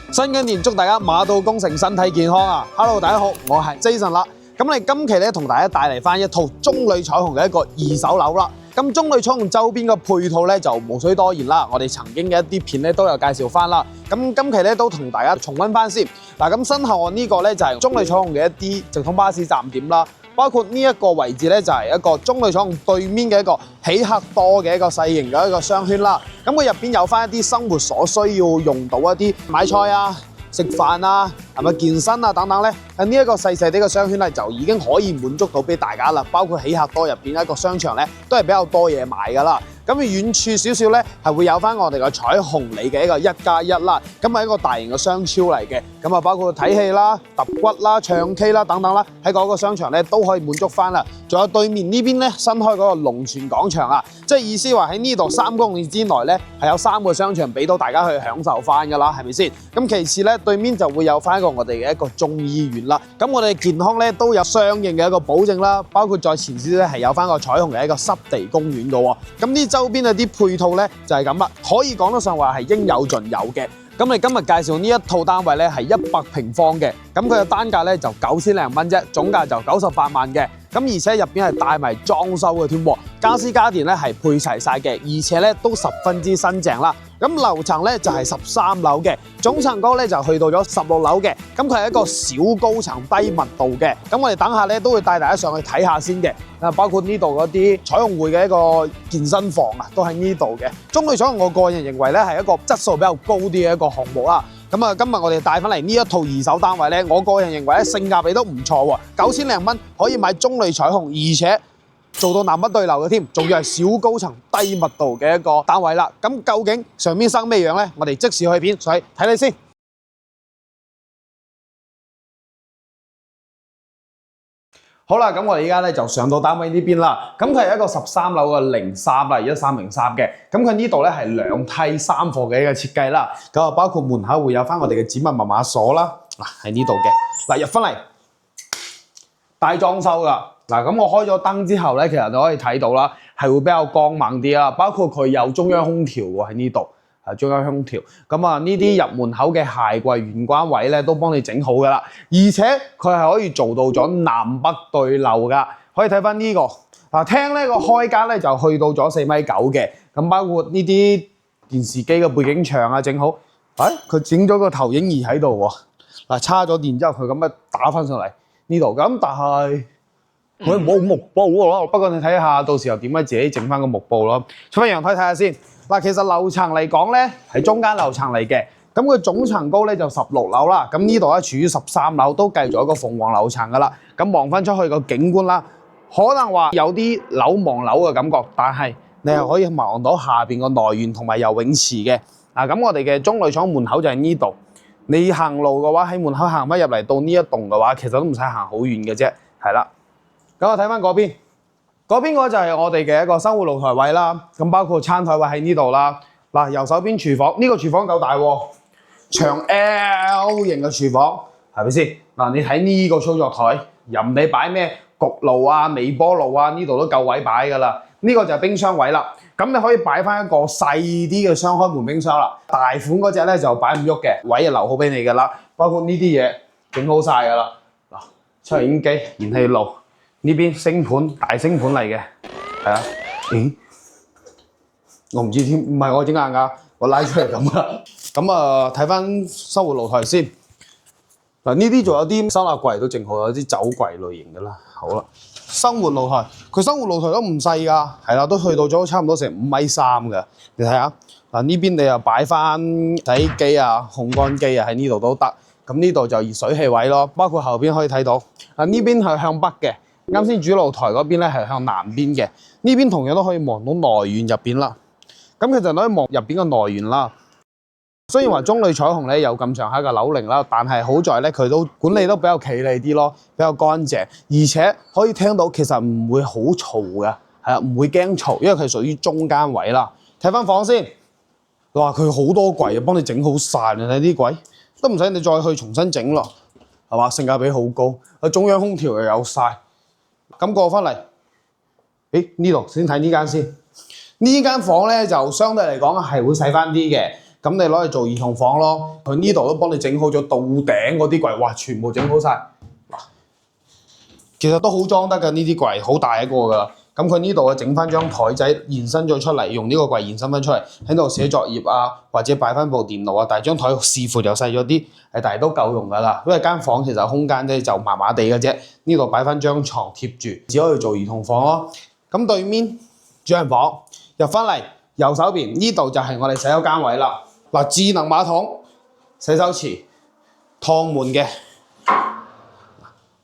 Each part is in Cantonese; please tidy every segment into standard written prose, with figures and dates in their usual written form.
新嘅一年祝大家馬到功成，身體健康啊 ！Hello， 大家好，我係 Jason 啦。咁我哋今期咧同大家帶嚟翻一套中旅彩虹嘅一個二手樓啦。咁中旅彩虹周邊嘅配套咧就無需多言啦，我哋曾經嘅一啲片咧都有介紹翻啦。咁今期咧都同大家重溫翻先。嗱，咁身後岸呢個咧就係中旅彩虹嘅一啲直通巴士站點啦。包括呢一個位置咧，就係一個中旅彩虹對面嘅一個喜客多嘅一個細型嘅一個商圈啦。咁佢入邊有翻一啲生活所需要用到一啲買菜啊、食飯啊、係咪健身啊等等咧，喺呢一個細細啲嘅商圈咧，就已經可以滿足到俾大家啦。包括喜客多入邊一個商場咧，都係比較多嘢買噶啦。咁遠處少少咧，係會有翻我哋嘅彩虹里嘅一個1+1啦。咁係一個大型嘅商超嚟嘅。咁啊，包括睇戲啦、揼骨啦、唱 K 啦等等啦，喺嗰個商場咧都可以滿足翻啦。仲有對面呢邊咧新開嗰個龍泉廣場啊，即係意思話喺呢度3公里之內咧係有3個商場俾到大家去享受翻噶啦，係咪先？咁其次咧對面就會有翻一個我哋嘅一個中醫院啦。咁我哋健康咧都有相應嘅一個保證啦，包括再前啲咧係有翻個彩虹嘅一個濕地公園噶喎。咁呢周邊嘅啲配套咧就係咁啦，可以講得上話係應有盡有嘅。咁你今日介紹呢一套單位咧係100平方嘅，咁佢嘅單價咧就9000零蚊啫，總價就98萬嘅。咁而且入邊係帶埋裝修嘅添喎，家私家電咧係配齊晒嘅，而且咧都十分之新淨啦。咁樓層咧就係13樓嘅，總層高咧就去到咗16樓嘅。咁佢係一個小高層低密度嘅。咁我哋等下咧都會帶大家上去睇下先嘅。包括呢度嗰啲彩虹匯嘅一個健身房啊，都喺呢度嘅。中旅彩虹我個人認為咧係一個質素比較高啲嘅一個項目啦。咁啊，今日我哋帶翻嚟呢一套二手單位咧，我個人認為咧性價比都唔錯喎，9000零蚊可以買中旅彩虹，而且做到南北對流嘅添，仲要係小高層低密度嘅一個單位啦。咁究竟上面生咩樣咧？我哋即時去片，所以睇你先。好啦，咁我哋而家咧就上到單位呢邊啦。咁佢係一個13樓嘅03啦，1303嘅。咁佢呢度咧係2梯3貨嘅一個設計啦。咁啊，包括門口會有翻我哋嘅指紋密碼鎖啦。嗱喺呢度嘅。嗱入翻嚟，大裝修噶。嗱咁我開咗燈之後咧，其實你可以睇到啦，係會比較光猛啲啦。包括佢有中央空調喎喺呢度。中央空調，咁啊呢啲入門口嘅鞋櫃玄關位咧都幫你整好噶啦，而且佢係可以做到咗南北對流噶，可以睇翻呢個廳咧個開間咧就去到咗4.9米嘅，咁包括呢啲電視機嘅背景牆啊整好，佢整咗個投影儀喺度喎，插咗電之後佢咁樣打翻上嚟呢度，咁但係佢冇木布咯，不過你睇下到時候點解自己整翻個木布咯，出翻陽台睇下先。嗱，其實樓層嚟講咧，係中間樓層嚟嘅，咁佢總層高咧就16樓啦，咁呢度咧處於13樓，都計咗一個鳳凰樓層噶啦。咁望翻出去個景觀啦，可能話有啲樓望樓嘅感覺，但係你係可以望到下邊個內園同埋游泳池嘅。咁我哋嘅中旅彩虹門口就喺呢度，你行路嘅話喺門口行翻入嚟到呢一棟嘅話，其實都唔使行好遠嘅啫，係啦。咁我睇翻嗰邊。嗰邊個就係我哋嘅一個生活露台位啦，咁包括餐台位喺呢度啦。嗱，右手邊廚房，呢個廚房夠大喎，長 L 型嘅廚房，係咪先？嗱，你睇呢個操作台，任你擺咩焗爐啊、微波爐啊，呢度都夠位擺㗎啦。呢個就係冰箱位啦，咁你可以擺翻一個細啲嘅雙開門冰箱啦。大款嗰隻咧就擺唔喐嘅，位就留好俾你㗎啦。包括呢啲嘢整好晒㗎啦。嗱，抽油煙機、燃氣爐。呢邊星盤大星盤嚟嘅，係啊，我唔知添，唔係我整硬㗎，我拉出嚟咁啦。咁啊，睇翻生活露台先。嗱，呢啲仲有啲收納櫃都正好，有啲酒櫃類型嘅啦。好啦，生活露台，佢生活露台都唔細㗎，係啦，都去到咗差唔多成5.3米㗎。你睇下，嗱呢邊你又擺翻洗衣機啊、烘乾機啊喺呢度都得。咁呢度就熱水器位咯，包括後邊可以睇到。呢邊係向北嘅。啱先主露台嗰邊咧係向南邊嘅，呢邊同樣都可以望到內園入邊啦。咁其實都可以望入邊嘅內園啦。雖然話中旅彩虹咧有咁上下嘅樓齡啦，但係好在咧佢都管理都比較企理啲咯，比較乾淨，而且可以聽到其實唔會好嘈嘅，係啊，唔會驚嘈，因為佢係屬於中間位啦。睇翻房先，哇，佢好多櫃啊，幫你整好晒，你睇啲櫃都唔使你再去重新整咯，係嘛？性價比好高，中央空調又有晒。咁過翻嚟，呢度先睇呢間先。呢間房咧就相對嚟講係會細翻啲嘅。咁咁你攞嚟做兒童房咯。佢呢度都幫你整好咗到頂嗰啲櫃，哇，全部整好晒。其實都好裝得㗎，呢啲櫃好大一個㗎。咁佢呢度啊整翻張台仔延伸咗出嚟，用呢個櫃延伸翻出嚟，喺度寫作業啊，或者擺翻部電腦啊。但係張台視乎又細咗啲，但係都夠用㗎啦。因為間房其實空間咧就麻麻地嘅啫，呢度擺翻張床貼住，只可以做兒童房咯。咁對面主人房入翻嚟右手邊呢度就係我哋洗手間位啦。嗱，智能馬桶、洗手池、趟門嘅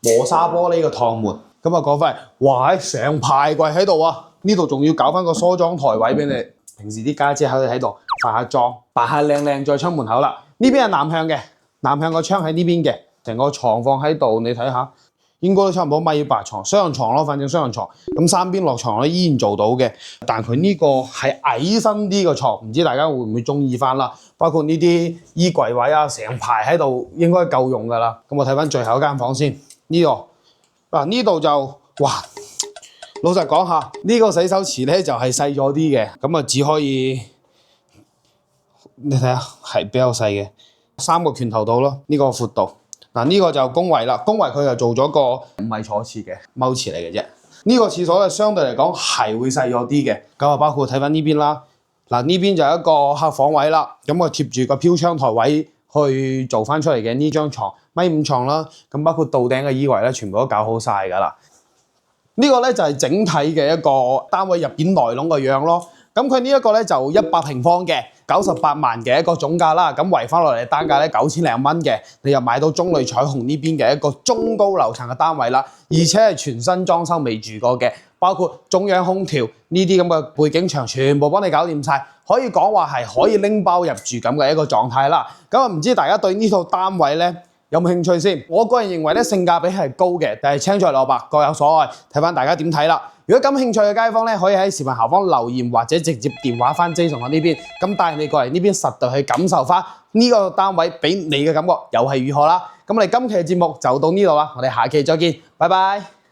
磨砂玻璃嘅趟門。咁啊講翻嚟，哇！成排櫃喺度啊！呢度仲要搞翻個梳妝台位俾你，平時啲家姐喺度化下妝，扮下靚靚再出門口啦。呢邊係南向嘅，南向個窗喺呢邊嘅，成個床放喺度，你睇下，應該都差唔多1.8米床，雙人床咯，反正雙人床。咁三邊落床咧依然做到嘅，但佢呢個係矮身啲嘅床，唔知大家會唔會中意翻啦？包括呢啲衣櫃位啊，成排喺度應該夠用㗎啦。咁我睇翻最後一間房先，呢度。嗱，呢度就哇，老實講下，呢個洗手池咧就係細咗啲嘅，咁啊只可以你睇下係比較細嘅，3個拳頭度咯，呢個闊度。嗱，呢個就公衞啦，公衞佢就做咗個唔係坐廁嘅踎廁嚟嘅啫。呢個廁所咧相對嚟講係會細咗啲嘅，咁啊包括睇翻呢邊啦。嗱，呢邊就一個客房位啦，咁我貼住個飄窗台位去做翻出嚟嘅呢張床。1.5米床啦，咁包括到頂嘅衣櫃咧，全部都搞好晒㗎啦。呢個咧就係整體嘅一個單位入邊內籠嘅樣咯。咁佢呢一個咧就100平方嘅98萬嘅一個總價啦。咁圍翻落嚟單價咧9000零蚊嘅，你又買到中旅彩虹呢邊嘅一個中高樓層嘅單位啦，而且係全新裝修未住過嘅，包括中央空調呢啲咁嘅背景牆全部幫你搞掂晒，可以講話係可以拎包入住咁嘅一個狀態啦。咁啊唔知大家對呢套單位咧有冇興趣先？我個人認為咧性價比係高嘅，但係青菜蘿蔔各有所愛，睇翻大家點睇啦。如果感興趣嘅街坊咧，可以喺視頻下方留言或者直接電話翻 Jason 我呢邊，咁帶你過嚟呢邊實地去感受翻呢個單位俾你嘅感覺又係如何啦。咁我哋今期嘅節目就到呢度啦，我哋下期再見，拜拜。